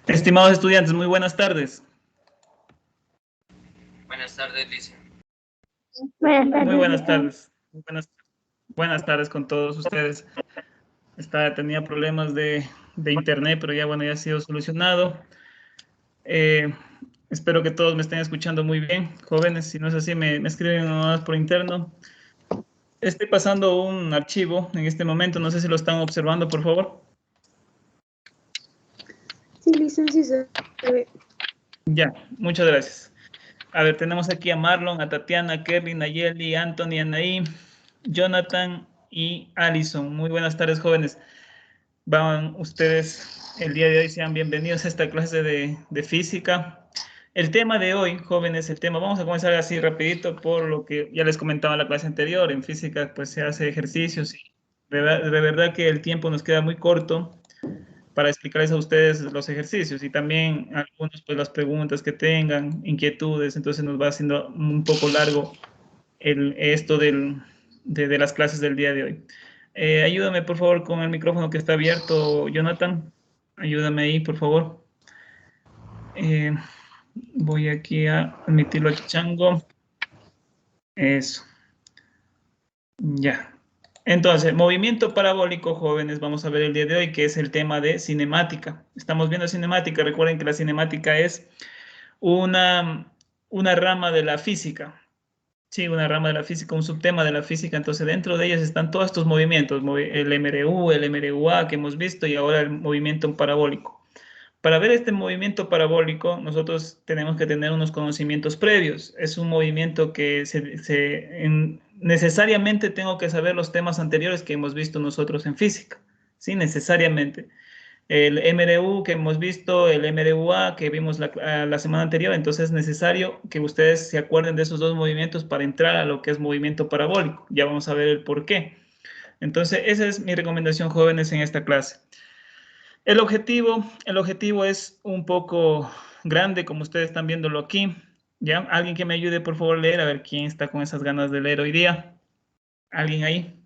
Estimados estudiantes, muy buenas tardes. Buenas tardes, Licia. Muy buenas tardes. Buenas tardes con todos ustedes. Tenía problemas de internet, pero ya bueno, ya ha sido solucionado. Espero que todos me estén escuchando muy bien. Jóvenes, si no es así, me escriben nomás por interno. Estoy pasando un archivo en este momento, no sé si lo están observando, por favor. Sí, licencia, se ve. Ya, muchas gracias. A ver, tenemos aquí a Marlon, a Tatiana, a Kerry, Nayeli, Anthony, Anaí, Jonathan y Alison. Muy buenas tardes, jóvenes. Van ustedes el día de hoy, sean bienvenidos a esta clase de física. El tema de hoy, jóvenes, vamos a comenzar así rapidito por lo que ya les comentaba en la clase anterior. En física pues se hace ejercicios y de verdad que el tiempo nos queda muy corto para explicarles a ustedes los ejercicios y también algunos pues las preguntas que tengan, inquietudes, entonces nos va haciendo un poco largo esto de las clases del día de hoy. Ayúdame por favor con el micrófono que está abierto, Jonathan. Ayúdame ahí, por favor. Voy aquí a admitirlo a Chango. Eso. Ya. Entonces, movimiento parabólico, jóvenes, vamos a ver el día de hoy, que es el tema de cinemática. Estamos viendo cinemática. Recuerden que la cinemática es una, una rama de la física. Sí, una rama de la física, un subtema de la física. Entonces, dentro de ellas están todos estos movimientos, el MRU, el MRUA que hemos visto y ahora el movimiento parabólico. Para ver este movimiento parabólico, nosotros tenemos que tener unos conocimientos previos. Es un movimiento que necesariamente tengo que saber los temas anteriores que hemos visto nosotros en física. Sí, necesariamente. El MRU que hemos visto, el MRUA que vimos la semana anterior, entonces es necesario que ustedes se acuerden de esos dos movimientos para entrar a lo que es movimiento parabólico. Ya vamos a ver el por qué. Entonces, esa es mi recomendación, jóvenes, en esta clase. El objetivo es un poco grande, como ustedes están viéndolo aquí. ¿Ya? Alguien que me ayude, por favor, a leer, a ver quién está con esas ganas de leer hoy día. ¿Alguien ahí?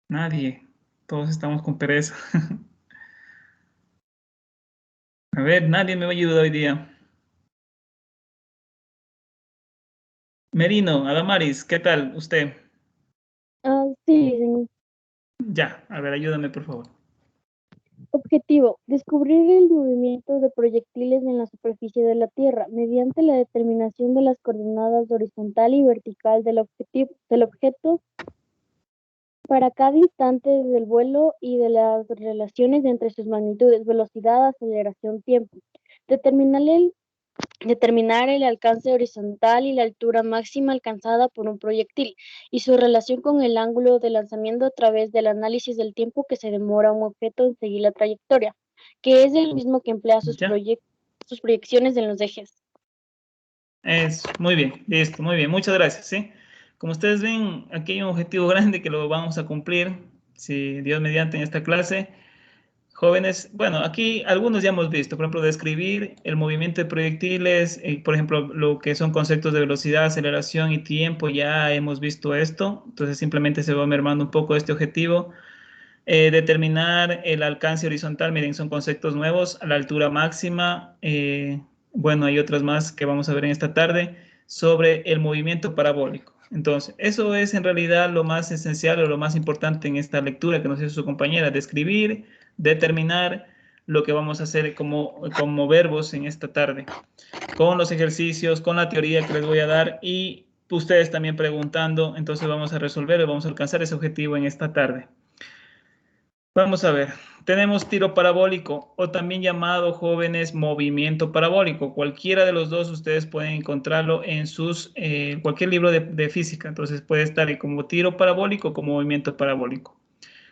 Nadie. Todos estamos con pereza. A ver, nadie me va a ayudar hoy día. Merino, Adamaris, ¿qué tal usted? Sí, licencia. Ya, a ver, ayúdame, por favor. Objetivo: descubrir el movimiento de proyectiles en la superficie de la Tierra mediante la determinación de las coordenadas horizontal y vertical del objeto para cada instante del vuelo y de las relaciones entre sus magnitudes, velocidad, aceleración, tiempo. Determinar el alcance horizontal y la altura máxima alcanzada por un proyectil y su relación con el ángulo de lanzamiento a través del análisis del tiempo que se demora un objeto en seguir la trayectoria, que es el mismo que emplea sus proyecciones en los ejes. Muy bien, listo, muy bien, muchas gracias, ¿sí? Como ustedes ven, aquí hay un objetivo grande que lo vamos a cumplir, si Dios mediante, en esta clase. Jóvenes, bueno, aquí algunos ya hemos visto, por ejemplo, describir el movimiento de proyectiles, por ejemplo, lo que son conceptos de velocidad, aceleración y tiempo, ya hemos visto esto, entonces simplemente se va mermando un poco este objetivo. Determinar el alcance horizontal, miren, son conceptos nuevos, la altura máxima, bueno, hay otras más que vamos a ver en esta tarde, sobre el movimiento parabólico. Entonces, eso es en realidad lo más esencial o lo más importante en esta lectura que nos hizo su compañera, describir, determinar lo que vamos a hacer como verbos en esta tarde, con los ejercicios, con la teoría que les voy a dar y ustedes también preguntando, entonces vamos a resolver, vamos a alcanzar ese objetivo en esta tarde. Vamos a ver, tenemos tiro parabólico o también llamado, jóvenes, movimiento parabólico. Cualquiera de los dos ustedes pueden encontrarlo en cualquier libro de física. Entonces puede estar como tiro parabólico o como movimiento parabólico.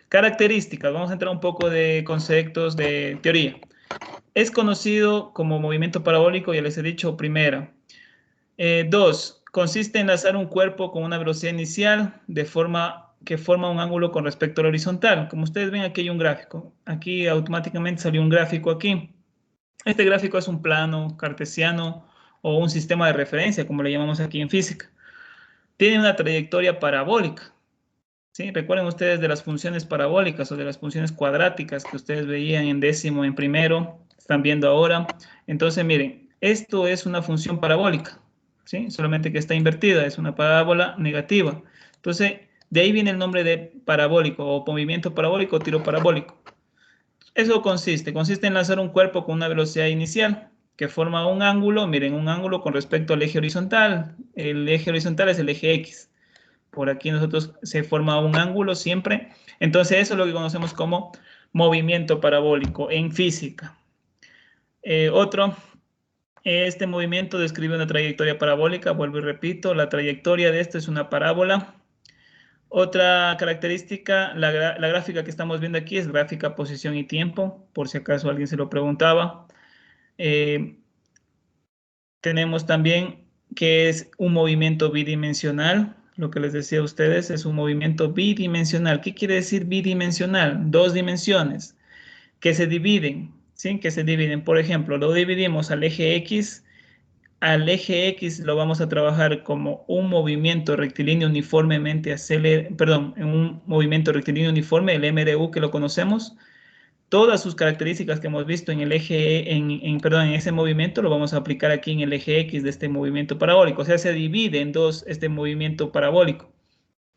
Características, vamos a entrar un poco de conceptos de teoría. Es conocido como movimiento parabólico, ya les he dicho, primera. Dos, consiste en lanzar un cuerpo con una velocidad inicial de forma que forma un ángulo con respecto al horizontal. Como ustedes ven, aquí hay un gráfico. Aquí automáticamente salió un gráfico aquí. Este gráfico es un plano cartesiano o un sistema de referencia, como le llamamos aquí en física. Tiene una trayectoria parabólica. ¿Sí? Recuerden ustedes de las funciones parabólicas o de las funciones cuadráticas que ustedes veían en décimo, en primero, están viendo ahora. Entonces, miren, esto es una función parabólica, ¿sí? Solamente que está invertida, es una parábola negativa. Entonces, de ahí viene el nombre de parabólico o movimiento parabólico o tiro parabólico. Eso consiste en lanzar un cuerpo con una velocidad inicial que forma un ángulo, miren, un ángulo con respecto al eje horizontal. El eje horizontal es el eje X. Por aquí nosotros se forma un ángulo siempre. Entonces eso es lo que conocemos como movimiento parabólico en física. Otro, este movimiento describe una trayectoria parabólica. Vuelvo y repito, la trayectoria de esto es una parábola. Otra característica, la gráfica que estamos viendo aquí es gráfica posición y tiempo, por si acaso alguien se lo preguntaba. Eh, Tenemos también que es un movimiento bidimensional. Lo que les decía a ustedes es un movimiento bidimensional. ¿Qué quiere decir bidimensional? Dos dimensiones que se dividen, ¿sí? Que se dividen. Por ejemplo, lo dividimos al eje X. Al eje X lo vamos a trabajar como un movimiento rectilíneo uniformemente acelerado, perdón, en un movimiento rectilíneo uniforme, el MRU que lo conocemos. Todas sus características que hemos visto en el eje, perdón, en ese movimiento, lo vamos a aplicar aquí en el eje X de este movimiento parabólico. O sea, se divide en dos este movimiento parabólico.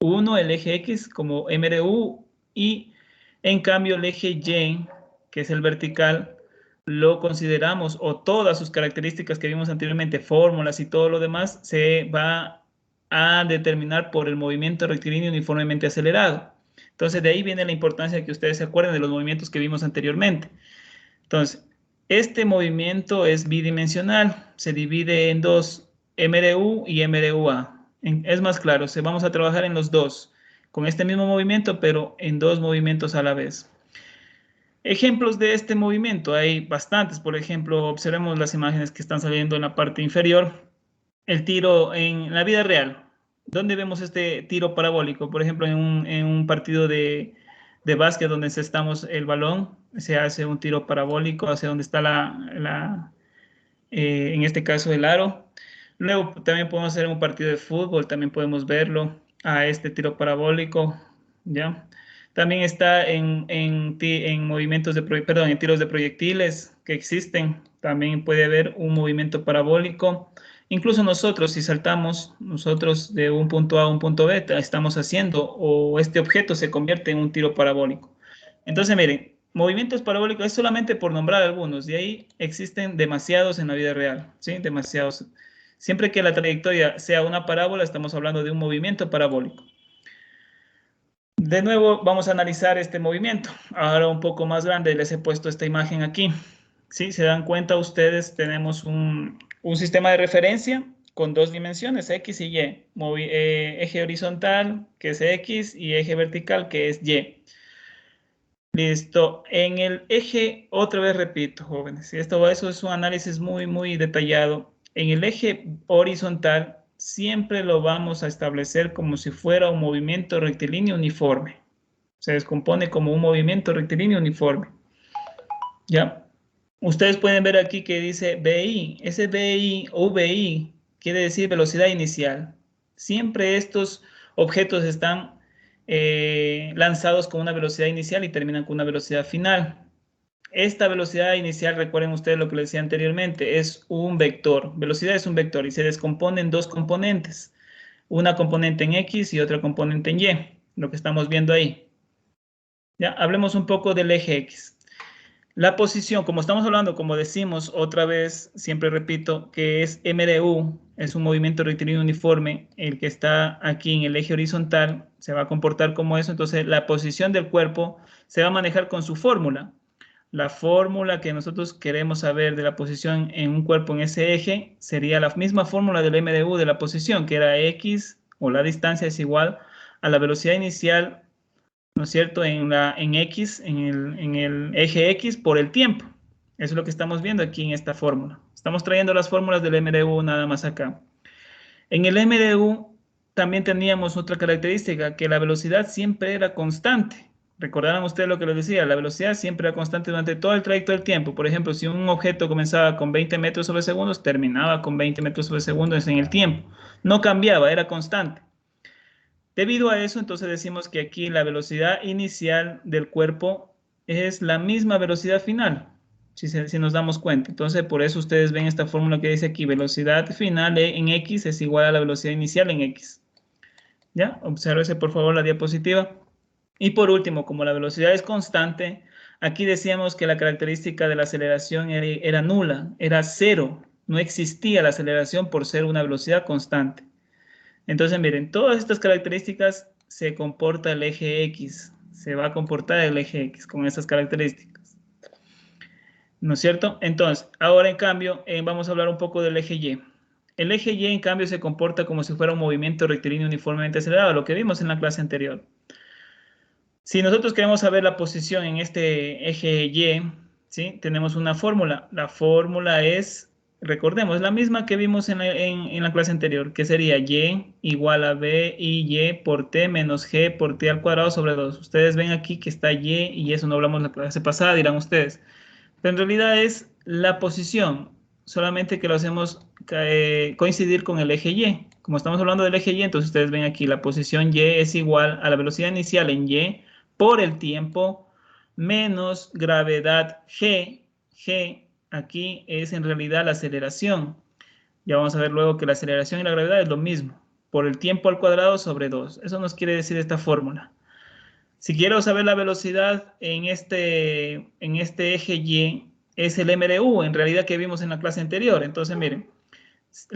Uno, el eje X como MRU, y en cambio el eje Y, que es el vertical, lo consideramos, o todas sus características que vimos anteriormente, fórmulas y todo lo demás, se va a determinar por el movimiento rectilíneo uniformemente acelerado. Entonces, de ahí viene la importancia de que ustedes se acuerden de los movimientos que vimos anteriormente. Entonces, este movimiento es bidimensional, se divide en dos, MRU y MRUA. Es más claro, vamos a trabajar en los dos, con este mismo movimiento, pero en dos movimientos a la vez. Ejemplos de este movimiento, hay bastantes. Por ejemplo, observemos las imágenes que están saliendo en la parte inferior. El tiro en la vida real. ¿Dónde vemos este tiro parabólico? Por ejemplo, en un partido de básquet donde estamos el balón, se hace un tiro parabólico hacia donde está en este caso el aro. Luego también podemos hacer un partido de fútbol, también podemos verlo a este tiro parabólico, ¿ya? También está en movimientos perdón, en tiros de proyectiles que existen, también puede haber un movimiento parabólico. Incluso nosotros, si saltamos nosotros de un punto A a un punto B, estamos haciendo, o este objeto se convierte en un tiro parabólico. Entonces, miren, movimientos parabólicos es solamente por nombrar algunos, de ahí existen demasiados en la vida real, ¿sí? Demasiados. Siempre que la trayectoria sea una parábola, estamos hablando de un movimiento parabólico. De nuevo, vamos a analizar este movimiento. Ahora un poco más grande, les he puesto esta imagen aquí. ¿Sí? Se dan cuenta ustedes, tenemos un sistema de referencia con dos dimensiones, X y Y. Eje horizontal, que es X, y eje vertical, que es Y. Listo. En el eje, otra vez repito, jóvenes, eso es un análisis muy, muy detallado. En el eje horizontal siempre lo vamos a establecer como si fuera un movimiento rectilíneo uniforme. Se descompone como un movimiento rectilíneo uniforme. ¿Ya? Ustedes pueden ver aquí que dice VI. Ese VI o VI quiere decir velocidad inicial. Siempre estos objetos están lanzados con una velocidad inicial y terminan con una velocidad final. Esta velocidad inicial, recuerden ustedes lo que les decía anteriormente, es un vector. Velocidad es un vector y se descompone en dos componentes. Una componente en X y otra componente en Y, lo que estamos viendo ahí. Ya, hablemos un poco del eje X. La posición, como estamos hablando, como decimos otra vez, siempre repito, que es MRU, es un movimiento rectilíneo uniforme, el que está aquí en el eje horizontal, se va a comportar como eso, entonces la posición del cuerpo se va a manejar con su fórmula. La fórmula que nosotros queremos saber de la posición en un cuerpo en ese eje sería la misma fórmula del MRU de la posición, que era X, o la distancia es igual a la velocidad inicial, ¿no es cierto?, en X, en el eje X por el tiempo. Eso es lo que estamos viendo aquí en esta fórmula. Estamos trayendo las fórmulas del MDU nada más acá. En el MDU también teníamos otra característica, que la velocidad siempre era constante. Recordarán ustedes lo que les decía, la velocidad siempre era constante durante todo el trayecto del tiempo. Por ejemplo, si un objeto comenzaba con 20 metros sobre segundos, terminaba con 20 metros sobre segundos en el tiempo. No cambiaba, era constante. Debido a eso, entonces decimos que aquí la velocidad inicial del cuerpo es la misma velocidad final, si nos damos cuenta. Entonces, por eso ustedes ven esta fórmula que dice aquí, velocidad final en x es igual a la velocidad inicial en x. ¿Ya? Obsérvese por favor la diapositiva. Y por último, como la velocidad es constante, aquí decíamos que la característica de la aceleración era nula, era cero. No existía la aceleración por ser una velocidad constante. Entonces, miren, todas estas características se comporta el eje X. Se va a comportar el eje X con estas características. ¿No es cierto? Entonces, ahora en cambio, vamos a hablar un poco del eje Y. El eje Y, en cambio, se comporta como si fuera un movimiento rectilíneo uniformemente acelerado, lo que vimos en la clase anterior. Si nosotros queremos saber la posición en este eje Y, ¿sí? Tenemos una fórmula. La fórmula es, recordemos, la misma que vimos en la clase anterior, que sería Y igual a B y Y por T menos G por T al cuadrado sobre 2. Ustedes ven aquí que está Y eso no hablamos la clase pasada, dirán ustedes. Pero en realidad es la posición, solamente que lo hacemos coincidir con el eje Y. Como estamos hablando del eje Y, entonces ustedes ven aquí la posición Y es igual a la velocidad inicial en Y por el tiempo menos gravedad G. G aquí es en realidad la aceleración. Ya vamos a ver luego que la aceleración y la gravedad es lo mismo, por el tiempo al cuadrado sobre 2. Eso nos quiere decir esta fórmula. Si quiero saber la velocidad en este eje Y, es el mRU, en realidad que vimos en la clase anterior. Entonces, miren,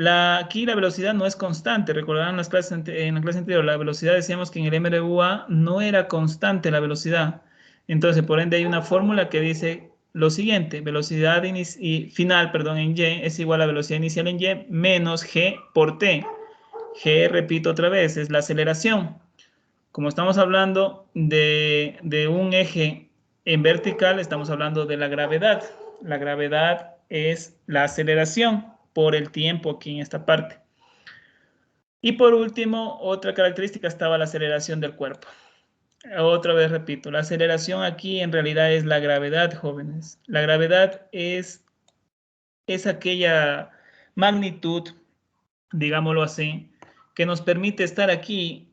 aquí la velocidad no es constante. Recordarán en la clase anterior, la velocidad decíamos que en el mRUA no era constante la velocidad. Entonces, por ende, hay una fórmula que dice lo siguiente, velocidad final, perdón, en Y es igual a velocidad inicial en Y menos G por T. G, repito otra vez, es la aceleración. Como estamos hablando de un eje en vertical, estamos hablando de la gravedad. La gravedad es la aceleración por el tiempo aquí en esta parte. Y por último, otra característica estaba la aceleración del cuerpo. Otra vez repito, la aceleración aquí en realidad es la gravedad, jóvenes. La gravedad es aquella magnitud, digámoslo así, que nos permite estar aquí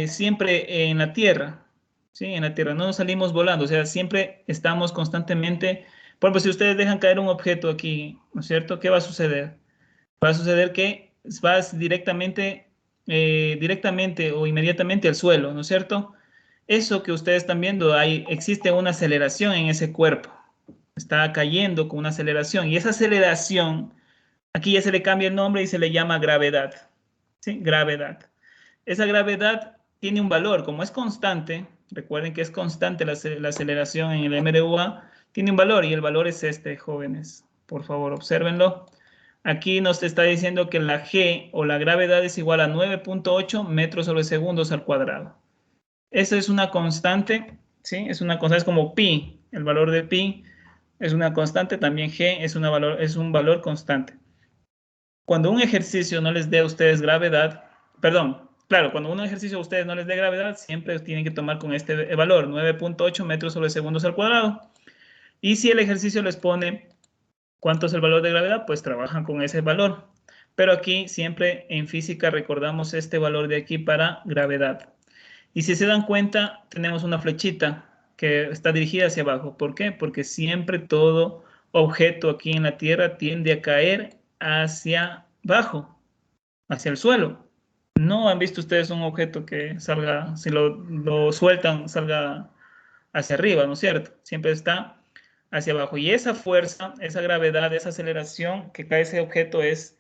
siempre en la Tierra, ¿sí? En la Tierra, no nos salimos volando, o sea, siempre estamos constantemente, por ejemplo, si ustedes dejan caer un objeto aquí, ¿no es cierto? ¿Qué va a suceder? Va a suceder que vas directamente o inmediatamente al suelo, ¿no es cierto? Eso que ustedes están viendo, existe una aceleración en ese cuerpo, está cayendo con una aceleración, y esa aceleración, aquí ya se le cambia el nombre y se le llama gravedad. ¿Sí? Gravedad. Esa gravedad tiene un valor, como es constante, recuerden que es constante la aceleración en el mRUA, tiene un valor y el valor es este, jóvenes. Por favor, obsérvenlo. Aquí nos está diciendo que la G o la gravedad es igual a 9.8 metros sobre segundos al cuadrado. Esa es una constante, ¿sí? Es una constante, es como pi, el valor de pi es una constante, también G es un valor constante. Cuando un ejercicio no les dé a ustedes gravedad, perdón, claro, cuando un ejercicio a ustedes no les dé gravedad, siempre tienen que tomar con este valor, 9.8 metros sobre segundos al cuadrado. Y si el ejercicio les pone cuánto es el valor de gravedad, pues trabajan con ese valor. Pero aquí siempre en física recordamos este valor de aquí para gravedad. Y si se dan cuenta, tenemos una flechita que está dirigida hacia abajo. ¿Por qué? Porque siempre todo objeto aquí en la Tierra tiende a caer hacia abajo, hacia el suelo. ¿No han visto ustedes un objeto que salga, si lo sueltan, salga hacia arriba, ¿no es cierto? Siempre está hacia abajo. Y esa fuerza, esa gravedad, esa aceleración que cae ese objeto es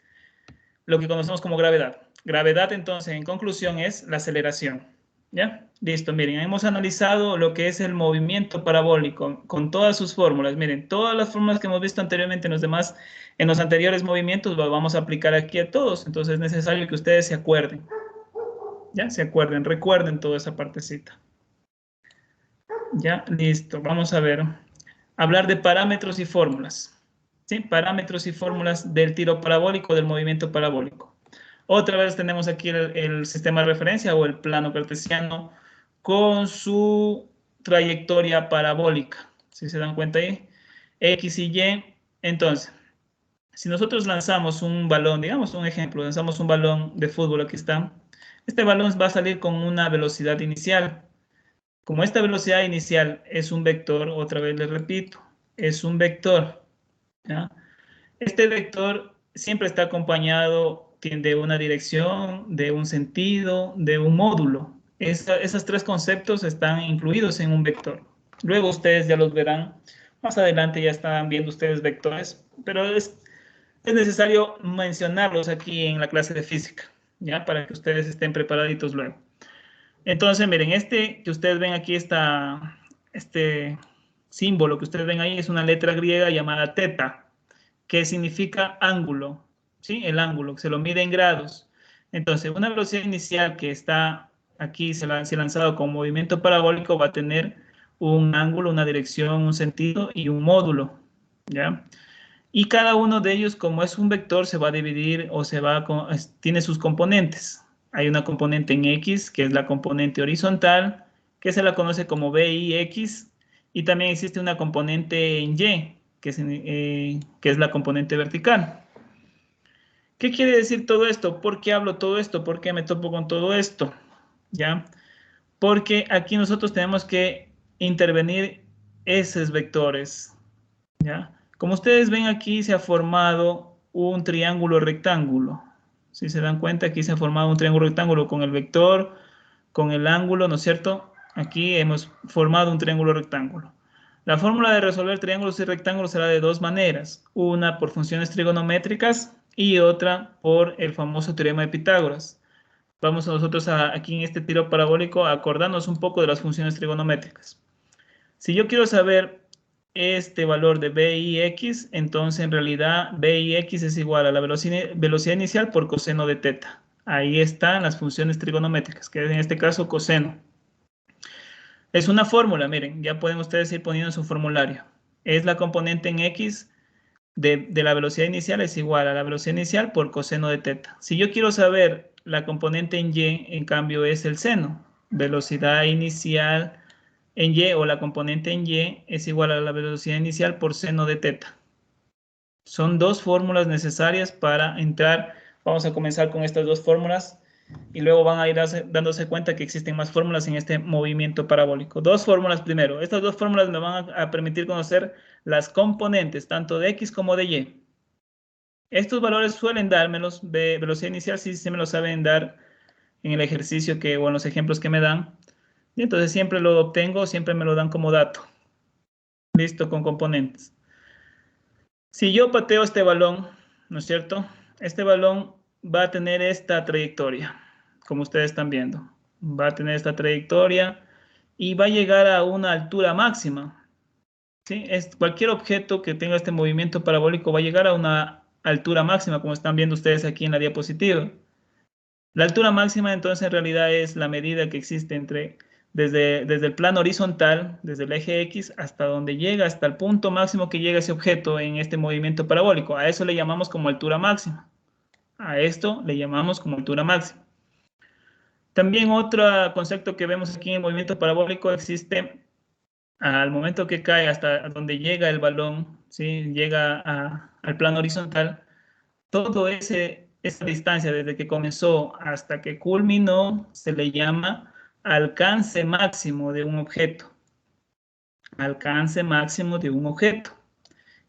lo que conocemos como gravedad. Gravedad, entonces, en conclusión, es la aceleración. ¿Ya? Listo, miren, hemos analizado lo que es el movimiento parabólico con todas sus fórmulas. Miren, todas las fórmulas que hemos visto anteriormente en los anteriores movimientos, las vamos a aplicar aquí a todos. Entonces es necesario que ustedes se acuerden. ¿Ya? Se acuerden, recuerden toda esa partecita. Ya, listo. Vamos a ver. Hablar de parámetros y fórmulas. ¿Sí? Parámetros y fórmulas del tiro parabólico, del movimiento parabólico. Otra vez tenemos aquí el sistema de referencia o el plano cartesiano con su trayectoria parabólica. Si se dan cuenta ahí, X y Y. Entonces, si nosotros lanzamos un balón, digamos un ejemplo, lanzamos un balón de fútbol, aquí está, Este balón va a salir con una velocidad inicial. Como esta velocidad inicial es un vector, otra vez les repito, es un vector, ¿ya? Este vector siempre está acompañado de una dirección, de un sentido, de un módulo. Esos tres conceptos están incluidos en un vector. Luego ustedes ya los verán. Más adelante ya están viendo ustedes vectores, pero es necesario mencionarlos aquí en la clase de física, ¿ya? Para que ustedes estén preparaditos luego. Entonces, miren, este que ustedes ven aquí, este símbolo que ustedes ven ahí es una letra griega llamada teta, que significa ángulo, ¿sí? El ángulo, que se lo mide en grados. Entonces, una velocidad inicial que está aquí, se ha lanzado con movimiento parabólico, va a tener un ángulo, una dirección, un sentido y un módulo, ¿ya? Y cada uno de ellos, como es un vector, se va a dividir o tiene sus componentes. Hay una componente en X, que es la componente horizontal, que se la conoce como BIX, y también existe una componente en Y, que es la componente vertical. ¿Qué quiere decir todo esto? ¿Por qué hablo todo esto? ¿Por qué me topo con todo esto? ¿Ya? Porque aquí nosotros tenemos que intervenir esos vectores, ¿ya? Como ustedes ven aquí se ha formado un triángulo rectángulo. Si se dan cuenta, aquí se ha formado un triángulo rectángulo con el vector, con el ángulo, ¿no es cierto? Aquí hemos formado un triángulo rectángulo. La fórmula de resolver triángulos y rectángulos será de dos maneras. Una por funciones trigonométricas y otra por el famoso teorema de Pitágoras. Vamos nosotros aquí en este tiro parabólico a acordarnos un poco de las funciones trigonométricas. Si yo quiero saber este valor de BIX, entonces en realidad BIX es igual a la velocidad inicial por coseno de teta. Ahí están las funciones trigonométricas, que en este caso coseno. Es una fórmula, miren, ya pueden ustedes ir poniendo en su formulario. Es la componente en X de la velocidad inicial es igual a la velocidad inicial por coseno de teta. Si yo quiero saber la componente en Y, en cambio es el seno. Velocidad inicial en Y o la componente en Y es igual a la velocidad inicial por seno de teta. Son dos fórmulas necesarias para entrar. Vamos a comenzar con estas dos fórmulas y luego van a ir dándose cuenta que existen más fórmulas en este movimiento parabólico. Dos fórmulas primero. Estas dos fórmulas me van a permitir conocer las componentes tanto de X como de Y. Estos valores suelen dármelos de velocidad inicial, si se me lo saben dar en el ejercicio o en los ejemplos que me dan. Y entonces siempre lo obtengo, siempre me lo dan como dato. Listo, con componentes. Si yo pateo este balón, ¿no es cierto? Este balón va a tener esta trayectoria, como ustedes están viendo. Va a tener esta trayectoria y va a llegar a una altura máxima. ¿Sí? Cualquier objeto que tenga este movimiento parabólico va a llegar a una altura máxima, como están viendo ustedes aquí en la diapositiva. La altura máxima entonces en realidad es la medida que existe desde el plano horizontal, desde el eje X, hasta donde llega, hasta el punto máximo que llega ese objeto en este movimiento parabólico. A eso le llamamos como altura máxima. A esto le llamamos como altura máxima. También otro concepto que vemos aquí en el movimiento parabólico existe al momento que cae hasta donde llega el balón, ¿sí? Llega al plano horizontal. Todo esa distancia desde que comenzó hasta que culminó se le llama alcance máximo de un objeto. Alcance máximo de un objeto,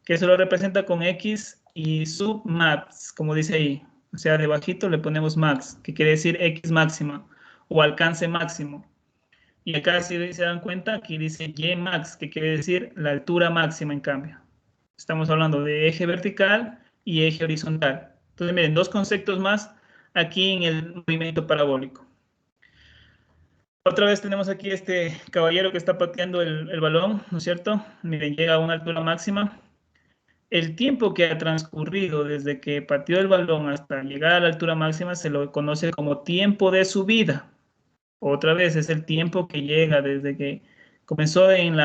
que se lo representa con X y submax, como dice ahí. O sea, debajito le ponemos max, que quiere decir X máxima o alcance máximo. Y acá, si se dan cuenta, aquí dice Y max, que quiere decir la altura máxima en cambio. Estamos hablando de eje vertical y eje horizontal. Entonces, miren, dos conceptos más aquí en el movimiento parabólico. Otra vez tenemos aquí este caballero que está pateando el balón, ¿no es cierto? Miren, llega a una altura máxima. El tiempo que ha transcurrido desde que pateó el balón hasta llegar a la altura máxima se lo conoce como tiempo de subida. Otra vez es el tiempo que llega desde que comenzó en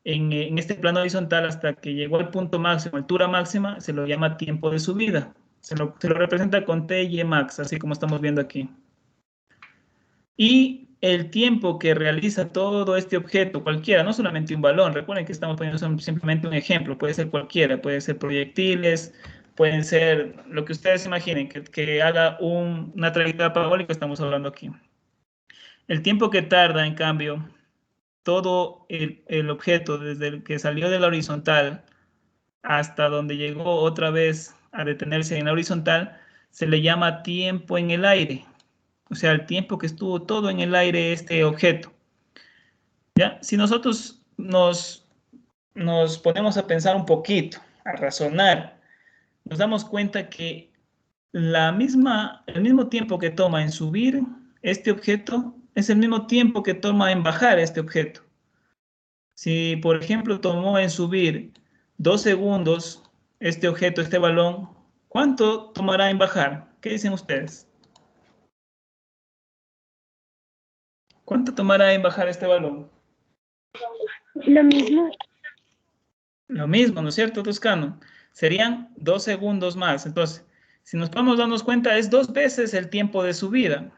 este plano horizontal hasta que llegó al punto máximo, altura máxima, se lo llama tiempo de subida. Se lo representa con T y max, así como estamos viendo aquí. Y el tiempo que realiza todo este objeto, cualquiera, no solamente un balón, recuerden que estamos poniendo simplemente un ejemplo, puede ser cualquiera, puede ser proyectiles, pueden ser lo que ustedes imaginen, que haga una trayectoria parabólica, estamos hablando aquí. El tiempo que tarda, en cambio, todo el objeto, desde el que salió de la horizontal hasta donde llegó otra vez a detenerse en la horizontal, se le llama tiempo en el aire. O sea, el tiempo que estuvo todo en el aire este objeto. ¿Ya? Si nosotros nos ponemos a pensar un poquito, a razonar, nos damos cuenta que el mismo tiempo que toma en subir este objeto es el mismo tiempo que toma en bajar este objeto. Si, por ejemplo, tomó en subir 2 segundos este objeto, este balón, ¿cuánto tomará en bajar? ¿Qué dicen ustedes? ¿Cuánto tomará en bajar este balón? Lo mismo. Lo mismo, ¿no es cierto, Toscano? Serían 2 segundos más. Entonces, si nos podemos darnos cuenta, es 2 veces el tiempo de subida.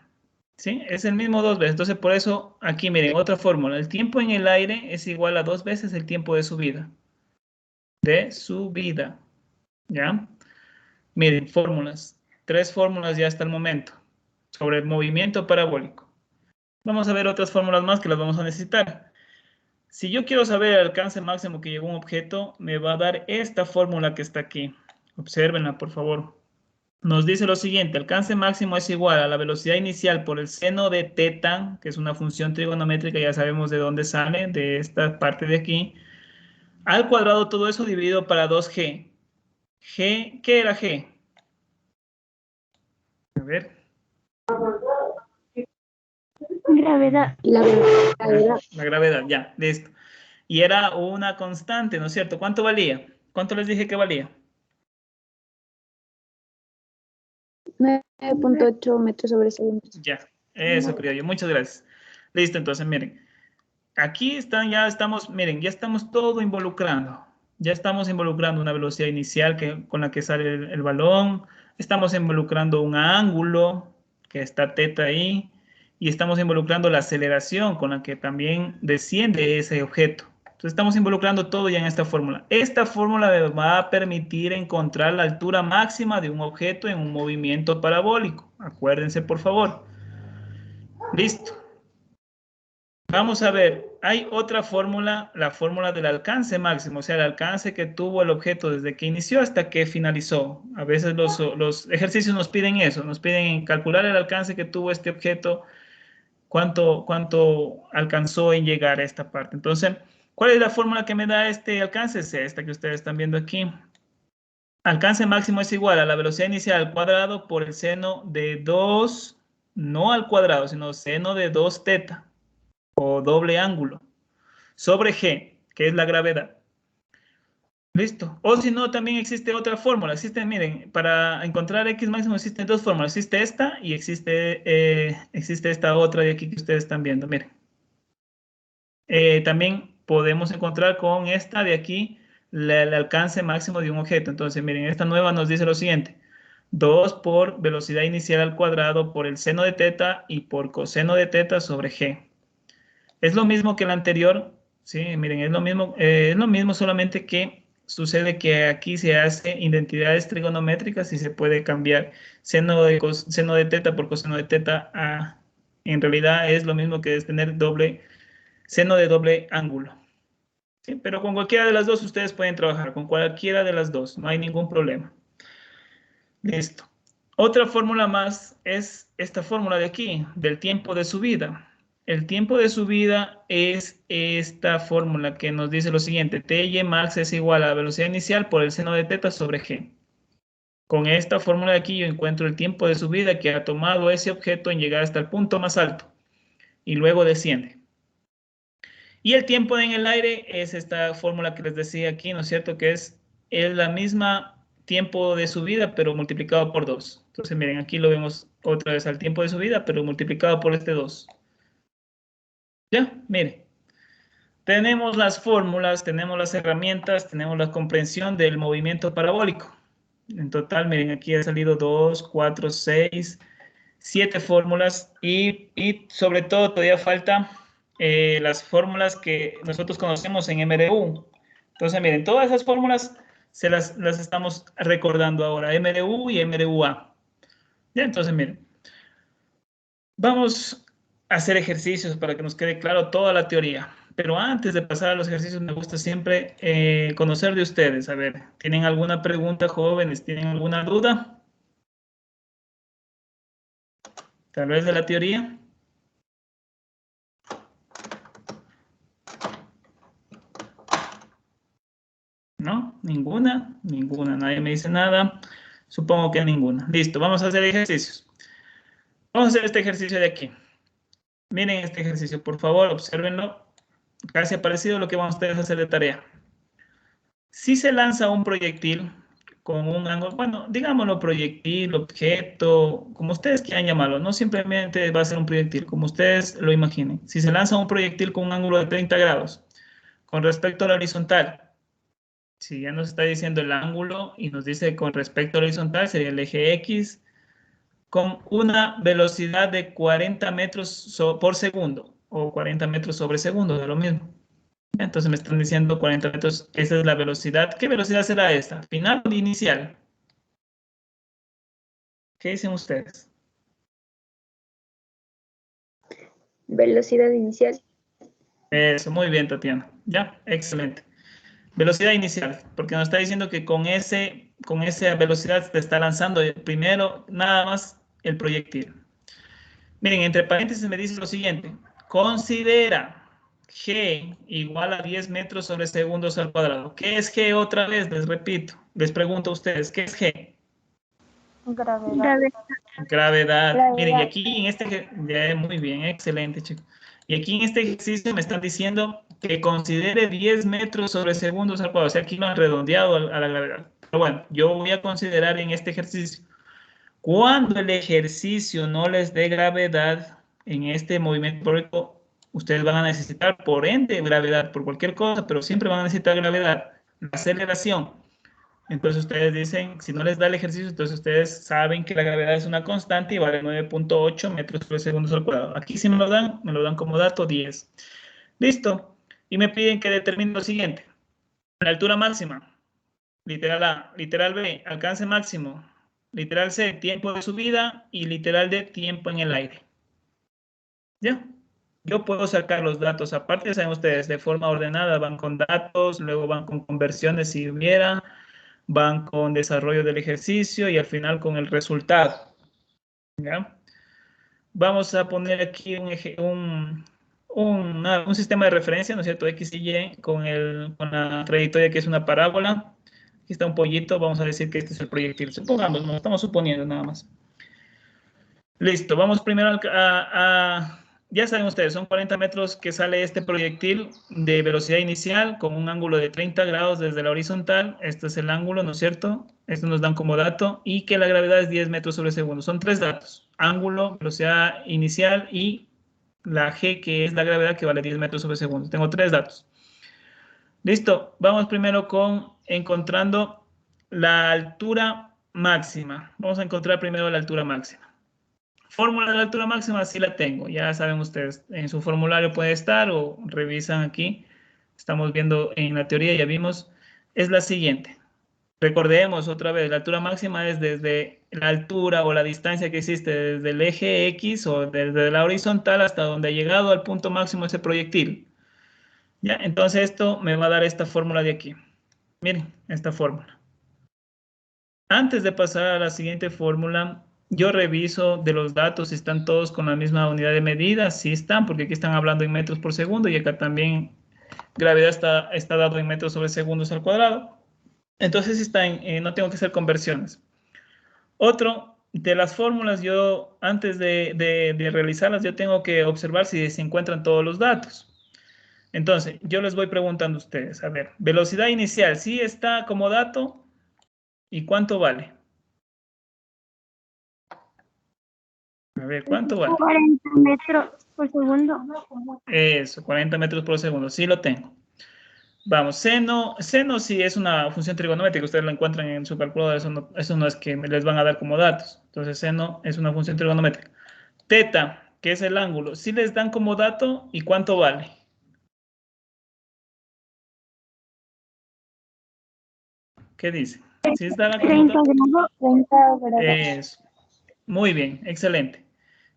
¿Sí? Es el mismo 2 veces. Entonces, por eso, aquí miren, otra fórmula. El tiempo en el aire es igual a 2 veces el tiempo de subida. De subida. ¿Ya? Miren, fórmulas. 3 fórmulas ya hasta el momento. Sobre el movimiento parabólico. Vamos a ver otras fórmulas más que las vamos a necesitar. Si yo quiero saber el alcance máximo que llegó un objeto, me va a dar esta fórmula que está aquí. Obsérvenla, por favor. Nos dice lo siguiente, alcance máximo es igual a la velocidad inicial por el seno de teta, que es una función trigonométrica, ya sabemos de dónde sale, de esta parte de aquí, al cuadrado, todo eso dividido para 2g. G, ¿qué era g? A ver. Gravedad. La gravedad. La gravedad, ya, listo. Y era una constante, ¿no es cierto? ¿Cuánto valía? ¿Cuánto les dije que valía? 9.8 metros sobre segundo. Ya, eso creo yo. Muchas gracias. Listo, entonces miren. Aquí están, ya estamos, miren, ya estamos todo involucrando. Ya estamos involucrando una velocidad inicial con la que sale el balón. Estamos involucrando un ángulo, que está teta ahí. Y estamos involucrando la aceleración con la que también desciende ese objeto. Entonces estamos involucrando todo ya en esta fórmula. Esta fórmula me va a permitir encontrar la altura máxima de un objeto en un movimiento parabólico. Acuérdense, por favor. Listo. Vamos a ver, hay otra fórmula, la fórmula del alcance máximo, o sea, el alcance que tuvo el objeto desde que inició hasta que finalizó. A veces los ejercicios nos piden eso, nos piden calcular el alcance que tuvo este objeto, cuánto alcanzó en llegar a esta parte. Entonces, ¿cuál es la fórmula que me da este alcance? Es esta que ustedes están viendo aquí. Alcance máximo es igual a la velocidad inicial al cuadrado por el seno de 2, no al cuadrado, sino seno de 2 teta. O doble ángulo, sobre G, que es la gravedad. Listo. O si no, también existe otra fórmula. Miren, para encontrar X máximo existen 2 fórmulas. Existe esta y existe esta otra de aquí que ustedes están viendo. Miren. También podemos encontrar con esta de aquí el alcance máximo de un objeto. Entonces, miren, esta nueva nos dice lo siguiente. 2 por velocidad inicial al cuadrado por el seno de teta y por coseno de teta sobre G. Es lo mismo que el anterior, sí, miren, es lo mismo solamente que sucede que aquí se hace identidades trigonométricas y se puede cambiar seno de teta por coseno de teta en realidad es lo mismo que es tener seno de doble ángulo. ¿Sí? Pero con cualquiera de las dos ustedes pueden trabajar, con cualquiera de las dos, no hay ningún problema. Listo. Otra fórmula más es esta fórmula de aquí, del tiempo de subida. El tiempo de subida es esta fórmula que nos dice lo siguiente. Ty max es igual a la velocidad inicial por el seno de teta sobre g. Con esta fórmula de aquí yo encuentro el tiempo de subida que ha tomado ese objeto en llegar hasta el punto más alto. Y luego desciende. Y el tiempo en el aire es esta fórmula que les decía aquí, ¿no es cierto? Que es la misma tiempo de subida, pero multiplicado por 2. Entonces, miren, aquí lo vemos otra vez al tiempo de subida, pero multiplicado por este 2. Ya, miren. Tenemos las fórmulas, tenemos las herramientas, tenemos la comprensión del movimiento parabólico. En total, miren, aquí ha salido 2, 4, 6, 7 fórmulas y sobre todo todavía falta las fórmulas que nosotros conocemos en MDU. Entonces, miren, todas esas fórmulas las estamos recordando ahora, MRU y MRUA. Ya, entonces, miren. Vamos a hacer ejercicios para que nos quede claro toda la teoría. Pero antes de pasar a los ejercicios, me gusta siempre conocer de ustedes. A ver, ¿tienen alguna pregunta, jóvenes? ¿Tienen alguna duda? Tal vez de la teoría. ¿No? ¿Ninguna? Ninguna. Nadie me dice nada. Supongo que ninguna. Listo, vamos a hacer ejercicios. Vamos a hacer este ejercicio de aquí. Miren este ejercicio, por favor, obsérvenlo. Casi parecido a lo que vamos a ustedes a hacer de tarea. Si se lanza un proyectil con un ángulo, bueno, digámoslo proyectil, objeto, como ustedes quieran llamarlo, no simplemente va a ser un proyectil, como ustedes lo imaginen. Si se lanza un proyectil con un ángulo de 30 grados con respecto a la horizontal, si ya nos está diciendo el ángulo y nos dice con respecto a la horizontal, sería el eje X, con una velocidad de 40 metros por segundo o 40 metros sobre segundo, de lo mismo. Entonces me están diciendo 40 metros, esa es la velocidad. ¿Qué velocidad será esta? ¿Final o inicial? ¿Qué dicen ustedes? Velocidad inicial. Eso, muy bien, Tatiana. Ya, excelente. Velocidad inicial, porque nos está diciendo que con esa velocidad te está lanzando primero nada más el proyectil. Miren, entre paréntesis me dice lo siguiente. Considera G igual a 10 metros sobre segundos al cuadrado. ¿Qué es G otra vez? Les repito, les pregunto a ustedes, ¿qué es G? Gravedad. Gravedad. Miren, y aquí en este, muy bien, excelente, chicos. Y aquí en este ejercicio me están diciendo que considere 10 metros sobre segundos al cuadrado. O sea, aquí lo han redondeado a la gravedad. Pero bueno, yo voy a considerar en este ejercicio. Cuando el ejercicio no les dé gravedad en este movimiento teórico, ustedes van a necesitar, por ende, gravedad por cualquier cosa, pero siempre van a necesitar gravedad. La aceleración. Entonces ustedes dicen, si no les da el ejercicio, entonces ustedes saben que la gravedad es una constante y vale 9.8 metros por segundo al cuadrado. Aquí sí me lo dan como dato 10. Listo. Y me piden que determine lo siguiente. La altura máxima, literal A, literal B, alcance máximo, literal C, tiempo de subida y literal D, tiempo en el aire. ¿Ya? Yo puedo sacar los datos, aparte saben ustedes, de forma ordenada, van con datos, luego van con conversiones si hubiera, van con desarrollo del ejercicio y al final con el resultado. ¿Ya? Vamos a poner aquí un sistema de referencia, ¿no es cierto? X y Y con la trayectoria que es una parábola. Aquí está un pollito, vamos a decir que este es el proyectil. Supongamos, no estamos suponiendo nada más. Listo, vamos primero ya saben ustedes, son 40 metros que sale este proyectil de velocidad inicial con un ángulo de 30 grados desde la horizontal. Este es el ángulo, ¿no es cierto? Esto nos dan como dato y que la gravedad es 10 metros sobre segundo. Son tres datos, ángulo, velocidad inicial y la G, que es la gravedad que vale 10 metros sobre segundo. Tengo tres datos. Listo, vamos primero con encontrando la altura máxima. Vamos a encontrar primero la altura máxima. Fórmula de la altura máxima sí la tengo, ya saben ustedes, en su formulario puede estar o revisan aquí. Estamos viendo en la teoría, ya vimos, es la siguiente. Recordemos otra vez, la altura máxima es desde la altura o la distancia que existe desde el eje X o desde la horizontal hasta donde ha llegado al punto máximo ese proyectil. ¿Ya? Entonces esto me va a dar esta fórmula de aquí. Miren, esta fórmula. Antes de pasar a la siguiente fórmula, yo reviso de los datos si están todos con la misma unidad de medida. Sí están, porque aquí están hablando en metros por segundo y acá también gravedad está dado en metros sobre segundos al cuadrado. Entonces no tengo que hacer conversiones. Otro, de las fórmulas, yo antes de realizarlas, yo tengo que observar si se encuentran todos los datos. Entonces, yo les voy preguntando a ustedes, a ver, velocidad inicial, ¿sí está como dato? ¿Y cuánto vale? A ver, ¿cuánto vale? 40 metros por segundo. Eso, 40 metros por segundo, sí lo tengo. Vamos, seno sí es una función trigonométrica, ustedes lo encuentran en su calculadora, eso no es que me les van a dar como datos. Entonces, seno es una función trigonométrica. Teta, que es el ángulo, sí les dan como dato y cuánto vale. ¿Qué dice? ¿Sí está la 30 computadora? grados, 30 grados. Eso. Muy bien, excelente.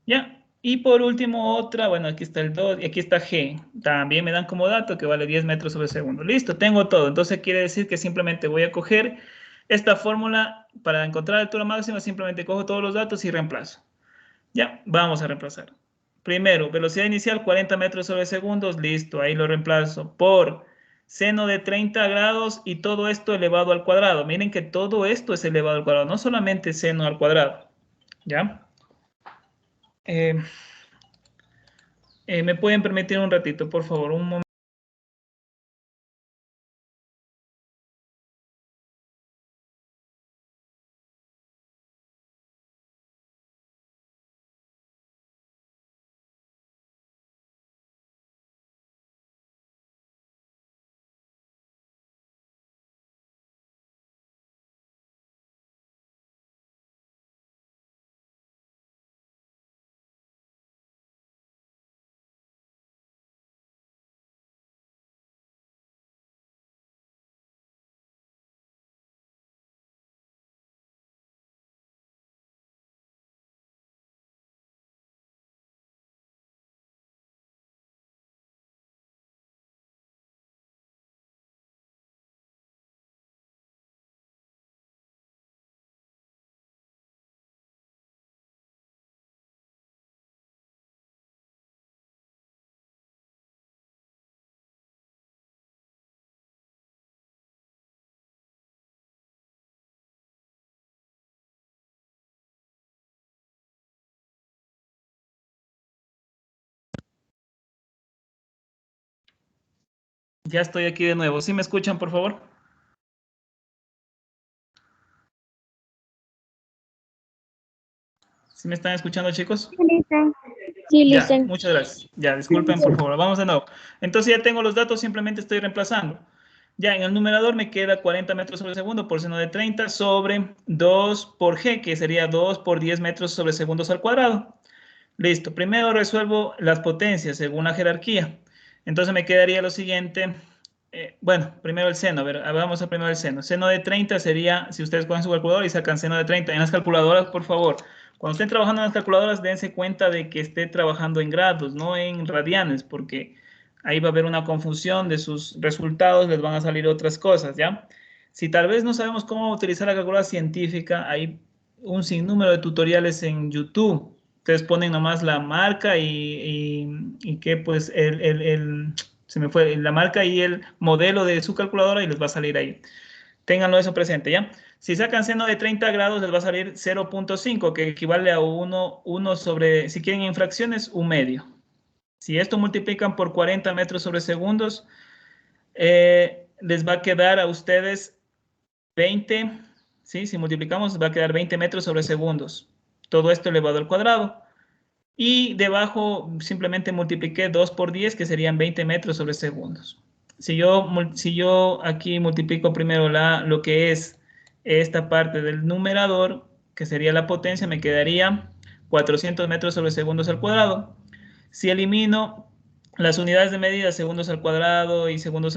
Ya. Y por último, otra, bueno, aquí está el 2 y aquí está G. También me dan como dato que vale 10 metros sobre segundo. Listo, tengo todo. Entonces quiere decir que simplemente voy a coger esta fórmula para encontrar la altura máxima. Simplemente cojo todos los datos y reemplazo. Ya, vamos a reemplazar. Primero, velocidad inicial 40 metros sobre segundos. Listo, ahí lo reemplazo por seno de 30 grados y todo esto elevado al cuadrado. Miren que todo esto es elevado al cuadrado, no solamente seno al cuadrado. ¿Ya? Eh, ¿Me pueden permitir un ratito, por favor? Un momento. Ya estoy aquí de nuevo. ¿Sí me escuchan, por favor? ¿Sí me están escuchando, chicos? Sí, Ya, listen. muchas gracias. Ya, disculpen, por favor. Vamos de nuevo. Entonces ya tengo los datos, simplemente estoy reemplazando. Ya, en el numerador me queda 40 metros sobre segundo por seno de 30 sobre 2 por g, que sería 2 por 10 metros sobre segundos al cuadrado. Listo. Primero resuelvo las potencias según la jerarquía. Entonces me quedaría lo siguiente. Bueno, primero el seno. A ver, vamos a primero el seno. Seno de 30 sería, si ustedes cogen su calculadora y sacan seno de 30 en las calculadoras, por favor. Cuando estén trabajando en las calculadoras, dense cuenta de que esté trabajando en grados, no en radianes, porque ahí va a haber una confusión de sus resultados, les van a salir otras cosas, ¿ya? Si tal vez no sabemos cómo utilizar la calculadora científica, hay un sinnúmero de tutoriales en YouTube. Ustedes ponen nomás la marca y que pues se me fue la marca y el modelo de su calculadora y les va a salir ahí. Ténganlo eso presente, ¿ya? Si sacan seno de 30 grados, les va a salir 0.5, que equivale a 1 sobre, si quieren en fracciones, un medio. Si esto multiplican por 40 metros sobre segundos, les va a quedar a ustedes 20, ¿sí? Si multiplicamos, va a quedar 20 metros sobre segundos. Todo esto elevado al cuadrado. Y debajo simplemente multipliqué 2 por 10, que serían 20 metros sobre segundos. Si yo aquí multiplico primero lo que es esta parte del numerador, que sería la potencia, me quedaría 400 metros sobre segundos al cuadrado. Si elimino las unidades de medida, segundos al cuadrado y metros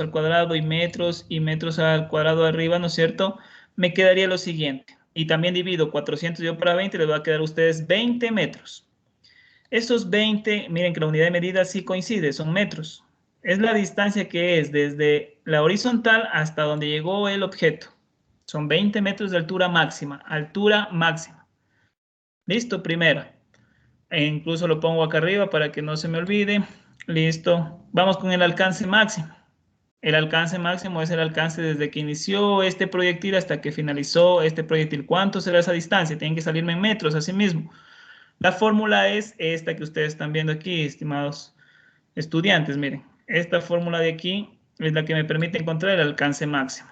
al cuadrado arriba, ¿no es cierto? Me quedaría lo siguiente. Y también divido 400 yo para 20, les va a quedar a ustedes 20 metros. Estos 20, miren que la unidad de medida sí coincide, son metros. Es la distancia que es desde la horizontal hasta donde llegó el objeto. Son 20 metros de altura máxima. Altura máxima. Listo, primera. E incluso lo pongo acá arriba para que no se me olvide. Listo. Vamos con el alcance máximo. El alcance máximo es el alcance desde que inició este proyectil hasta que finalizó este proyectil. ¿Cuánto será esa distancia? Tienen que salirme en metros, así mismo. La fórmula es esta que ustedes están viendo aquí, estimados estudiantes. Miren, esta fórmula de aquí es la que me permite encontrar el alcance máximo.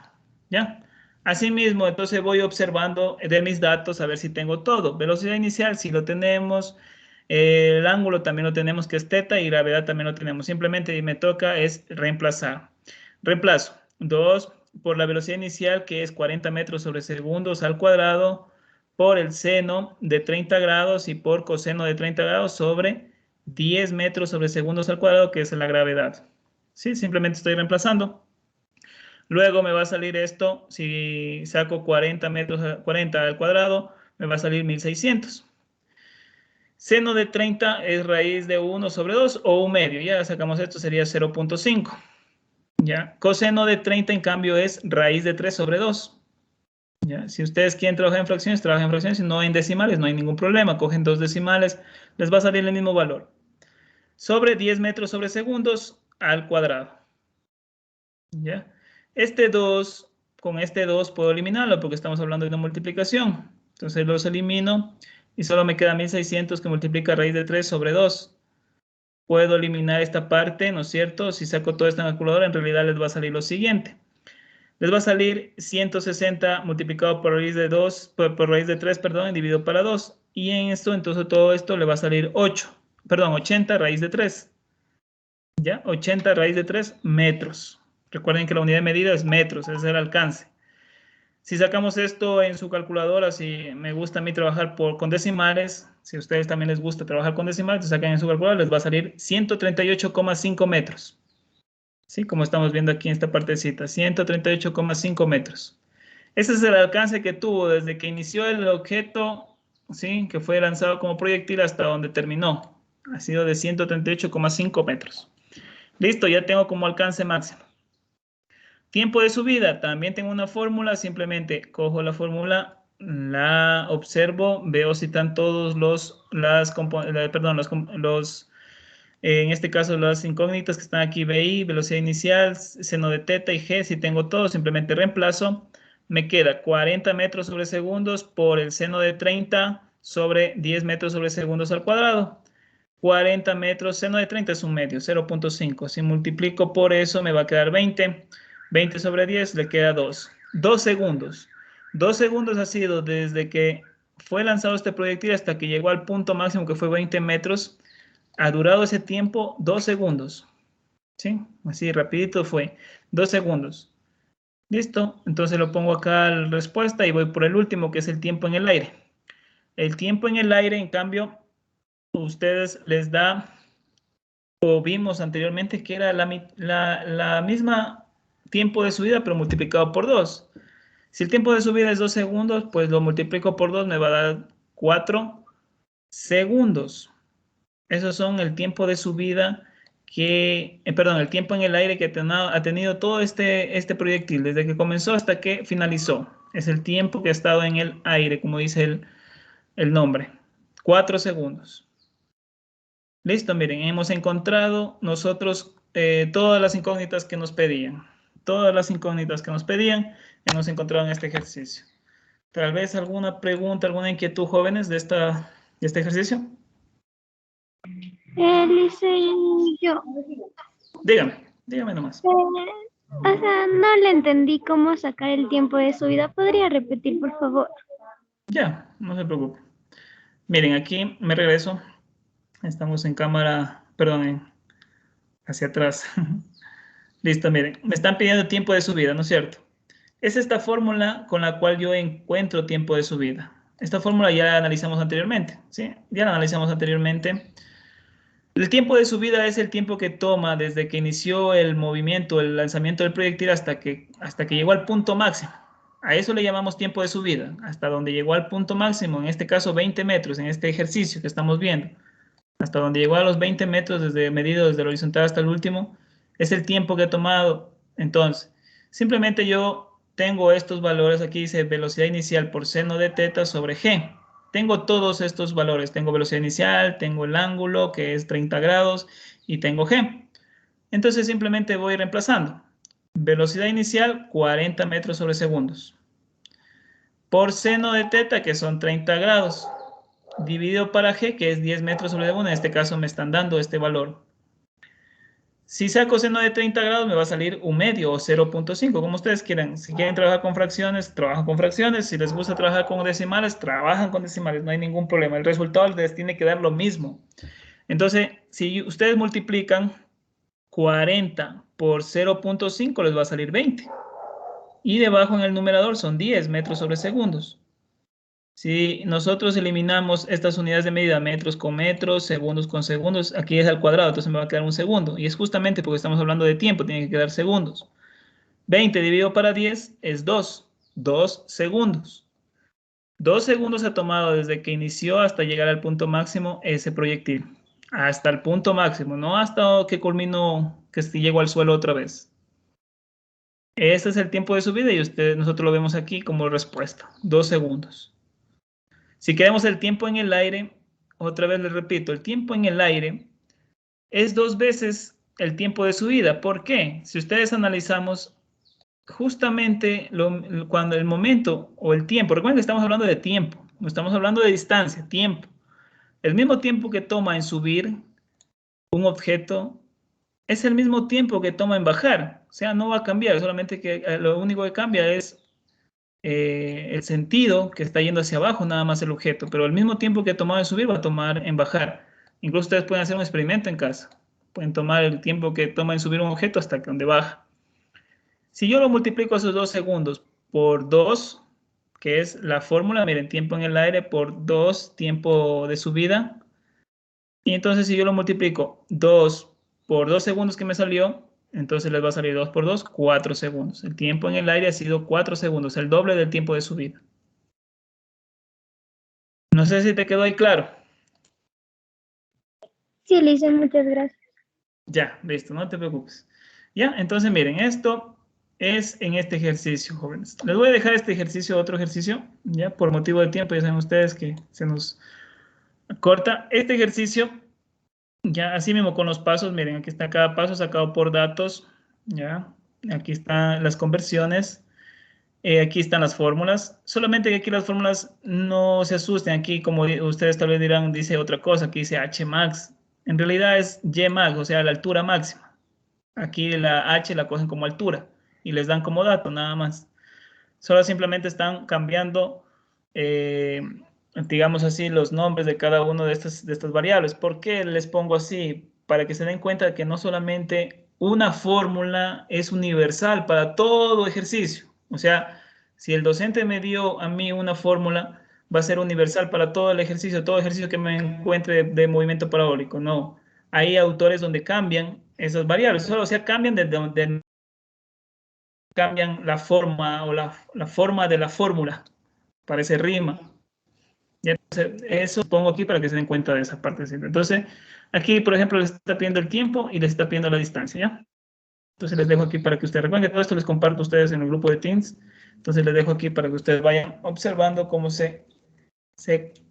¿Ya? Asimismo, entonces voy observando de mis datos a ver si tengo todo. Velocidad inicial, si lo tenemos. El ángulo también lo tenemos, que es teta, y gravedad también lo tenemos. Simplemente me toca es reemplazar. Reemplazo 2 por la velocidad inicial, que es 40 metros sobre segundos al cuadrado, por el seno de 30 grados y por coseno de 30 grados sobre 10 metros sobre segundos al cuadrado, que es la gravedad. ¿Sí? Simplemente estoy reemplazando. Luego me va a salir esto, si saco 40 al cuadrado, me va a salir 1600. Seno de 30 es raíz de 1 sobre 2 o 1/2. Ya sacamos esto, sería 0.5. ¿Ya? Coseno de 30, en cambio, es raíz de 3 sobre 2. ¿Ya? Si ustedes quieren trabajar en fracciones, trabajen en fracciones. Si no en decimales, no hay ningún problema. Cogen 2 decimales, les va a salir el mismo valor. Sobre 10 metros sobre segundos al cuadrado. ¿Ya? Este 2, con este 2 puedo eliminarlo porque estamos hablando de una multiplicación. Entonces los elimino y solo me queda 1600 que multiplica raíz de 3 sobre 2. Puedo eliminar esta parte, ¿no es cierto? Si saco todo esto en la calculadora, en realidad les va a salir lo siguiente. Les va a salir 160 multiplicado por raíz de 2, por raíz de 3, perdón, y dividido para 2. Y en esto, entonces todo esto le va a salir 80 raíz de 3. ¿Ya? 80 raíz de 3 metros. Recuerden que la unidad de medida es metros, ese es el alcance. Si sacamos esto en su calculadora, si me gusta a mí trabajar con decimales, si a ustedes también les gusta trabajar con decimales, sacan en su calculadora, les va a salir 138,5 metros. ¿Sí? Como estamos viendo aquí en esta partecita, 138,5 metros. Ese es el alcance que tuvo desde que inició el objeto, ¿sí? Que fue lanzado como proyectil hasta donde terminó. Ha sido de 138,5 metros. Listo, ya tengo como alcance máximo. Tiempo de subida, también tengo una fórmula, simplemente cojo la fórmula, la observo, veo si están todos en este caso las incógnitas que están aquí, BI, velocidad inicial, seno de teta y G, si tengo todo, simplemente reemplazo, me queda 40 metros sobre segundos por el seno de 30 sobre 10 metros sobre segundos al cuadrado. 40 metros, seno de 30 es un medio, 0.5. Si multiplico por eso me va a quedar 20. 20 sobre 10 le queda 2. 2 segundos. 2 segundos ha sido desde que fue lanzado este proyectil hasta que llegó al punto máximo que fue 20 metros. Ha durado ese tiempo 2 segundos. ¿Sí? Así rapidito fue. 2 segundos. Listo. Entonces lo pongo acá la respuesta y voy por el último, que es el tiempo en el aire. El tiempo en el aire, en cambio, ustedes les da, o vimos anteriormente, que era la misma tiempo de subida, pero multiplicado por 2. Si el tiempo de subida es 2 segundos, pues lo multiplico por 2, me va a dar 4 segundos. Esos son el tiempo de subida el tiempo en el aire que ha tenido todo este proyectil, desde que comenzó hasta que finalizó. Es el tiempo que ha estado en el aire, como dice el nombre. 4 segundos. Listo, miren, hemos encontrado nosotros todas las incógnitas que nos pedían. Todas las incógnitas que nos pedían hemos encontrado en este ejercicio. Tal vez alguna pregunta, alguna inquietud, jóvenes, de este ejercicio. Yo. Dígame nomás. O sea, no le entendí cómo sacar el tiempo de subida. ¿Podría repetir, por favor? Ya, no se preocupe. Miren, aquí me regreso. Estamos en cámara, perdón, hacia atrás. Listo, miren, me están pidiendo tiempo de subida, ¿no es cierto? Es esta fórmula con la cual yo encuentro tiempo de subida. Esta fórmula ya la analizamos anteriormente, ¿sí? Ya la analizamos anteriormente. El tiempo de subida es el tiempo que toma desde que inició el movimiento, el lanzamiento del proyectil hasta que llegó al punto máximo. A eso le llamamos tiempo de subida, hasta donde llegó al punto máximo, en este caso 20 metros, en este ejercicio que estamos viendo. Hasta donde llegó a los 20 metros medido desde el horizontal hasta el último, es el tiempo que ha tomado. Entonces, simplemente yo tengo estos valores, aquí dice velocidad inicial por seno de teta sobre g. Tengo todos estos valores, tengo velocidad inicial, tengo el ángulo que es 30 grados y tengo g. Entonces simplemente voy reemplazando. Velocidad inicial 40 metros sobre segundos. Por seno de teta, que son 30 grados, dividido para g, que es 10 metros sobre 1, en este caso me están dando este valor. Si saco seno de 30 grados, me va a salir un medio o 0.5, como ustedes quieran. Si quieren trabajar con fracciones, trabajan con fracciones. Si les gusta trabajar con decimales, trabajan con decimales. No hay ningún problema. El resultado les tiene que dar lo mismo. Entonces, si ustedes multiplican 40 por 0.5, les va a salir 20. Y debajo en el numerador son 10 metros sobre segundos. Si nosotros eliminamos estas unidades de medida, metros con metros, segundos con segundos, aquí es al cuadrado, entonces me va a quedar un segundo. Y es justamente porque estamos hablando de tiempo, tiene que quedar segundos. 20 dividido para 10 es 2. 2 segundos. 2 segundos ha tomado desde que inició hasta llegar al punto máximo ese proyectil. Hasta el punto máximo, no hasta que culminó, que llegó al suelo otra vez. Este es el tiempo de subida y nosotros lo vemos aquí como respuesta. 2 segundos. Si queremos el tiempo en el aire, otra vez les repito, el tiempo en el aire es 2 veces el tiempo de subida. ¿Por qué? Si ustedes analizamos justamente cuando el momento o el tiempo, recuerden que estamos hablando de tiempo, no estamos hablando de distancia, tiempo. El mismo tiempo que toma en subir un objeto es el mismo tiempo que toma en bajar. O sea, no va a cambiar, solamente que lo único que cambia es el sentido que está yendo hacia abajo, nada más el objeto, pero el mismo tiempo que tomaba en subir va a tomar en bajar. Incluso ustedes pueden hacer un experimento en casa. Pueden tomar el tiempo que toma en subir un objeto hasta que donde baja. Si yo lo multiplico esos 2 segundos por 2, que es la fórmula, miren, tiempo en el aire por 2, tiempo de subida. Y entonces si yo lo multiplico 2 por 2 segundos que me salió, entonces les va a salir 2 por 2, 4 segundos. El tiempo en el aire ha sido 4 segundos, el doble del tiempo de subida. No sé si te quedó ahí claro. Sí, Lisa, muchas gracias. Ya, listo, no te preocupes. Ya, entonces miren, esto es en este ejercicio, jóvenes. Les voy a dejar este ejercicio, otro ejercicio, ya por motivo de tiempo, ya saben ustedes que se nos corta. Este ejercicio, ya así mismo con los pasos, miren, aquí está cada paso sacado por datos, ya. Aquí están las conversiones, aquí están las fórmulas. Solamente que aquí las fórmulas no se asusten, aquí como ustedes tal vez dirán, dice otra cosa, aquí dice Hmax. En realidad es Ymax, o sea, la altura máxima. Aquí la H la cogen como altura y les dan como dato nada más. Solo simplemente están cambiando, digamos así, los nombres de cada una de estas variables. ¿Por qué les pongo así? Para que se den cuenta de que no solamente una fórmula es universal para todo ejercicio. O sea, si el docente me dio a mí una fórmula, va a ser universal para todo ejercicio que me encuentre de movimiento parabólico. No, hay autores donde cambian esas variables, solo, o sea, cambian cambian la forma o la forma de la fórmula, parece rima. Y entonces, eso pongo aquí para que se den cuenta de esa parte. Entonces, aquí, por ejemplo, les está pidiendo el tiempo y les está pidiendo la distancia, ¿ya? Entonces, les dejo aquí para que ustedes recuerden que todo esto les comparto a ustedes en el grupo de Teams. Entonces, les dejo aquí para que ustedes vayan observando cómo se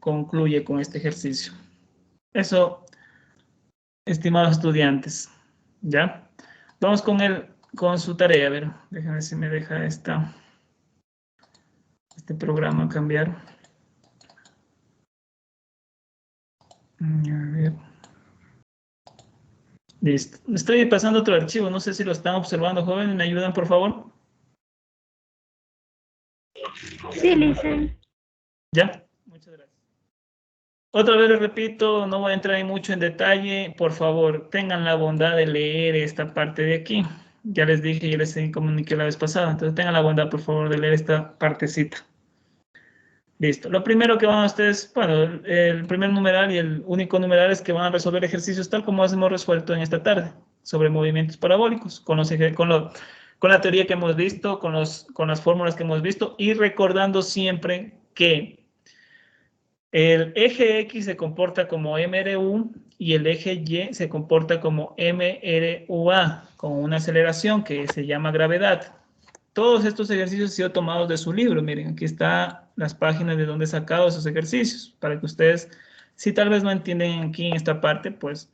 concluye con este ejercicio. Eso, estimados estudiantes, ¿ya? Vamos con su tarea. A ver, déjenme ver si me deja este programa cambiar. A ver. Listo. Estoy pasando otro archivo. No sé si lo están observando, jóvenes. ¿Me ayudan, por favor? Sí, Lisa. ¿Ya? Muchas gracias. Otra vez les repito, no voy a entrar mucho en detalle. Por favor, tengan la bondad de leer esta parte de aquí. Ya les dije, ya les comuniqué la vez pasada. Entonces tengan la bondad, por favor, de leer esta partecita. Listo. Lo primero que van a ustedes, bueno, el primer numeral y el único numeral es que van a resolver ejercicios tal como hemos resuelto en esta tarde, sobre movimientos parabólicos, con la teoría que hemos visto, con las fórmulas que hemos visto, y recordando siempre que el eje X se comporta como MRU y el eje Y se comporta como MRUA, con una aceleración que se llama gravedad. Todos estos ejercicios han sido tomados de su libro. Miren, aquí están las páginas de donde he sacado esos ejercicios, para que ustedes, si tal vez no entienden aquí en esta parte, pues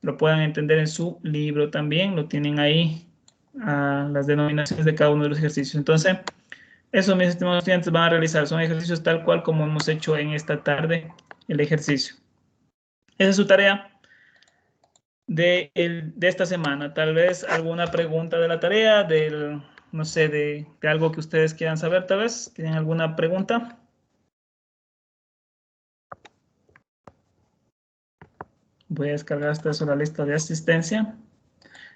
lo puedan entender en su libro también. Lo tienen ahí, las denominaciones de cada uno de los ejercicios. Entonces, eso, mis estimados estudiantes, van a realizar. Son ejercicios tal cual como hemos hecho en esta tarde el ejercicio. Esa es su tarea de esta semana. Tal vez alguna pregunta de la tarea, no sé, de algo que ustedes quieran saber, tal vez. ¿Tienen alguna pregunta? Voy a descargar esta sola lista de asistencia.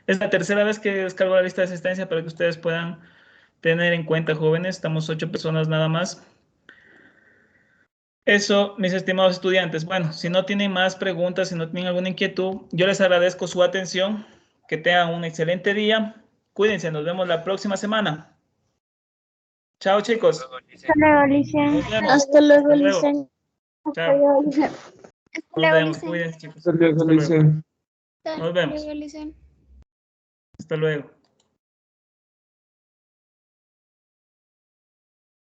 Es la tercera vez que descargo la lista de asistencia para que ustedes puedan tener en cuenta, jóvenes. Estamos 8 personas nada más. Eso, mis estimados estudiantes. Bueno, si no tienen más preguntas, si no tienen alguna inquietud, yo les agradezco su atención. Que tengan un excelente día. Cuídense, nos vemos la próxima semana. Chao, chicos. Hasta luego, Licen. Nos vemos. Hasta luego, Hasta luego. Licen. Chao. Hasta Nos luego, vemos. Licen. Cuídense, chicos. Hasta luego, Hasta luego. Licen. Nos vemos. Hasta luego, Licen. Hasta luego.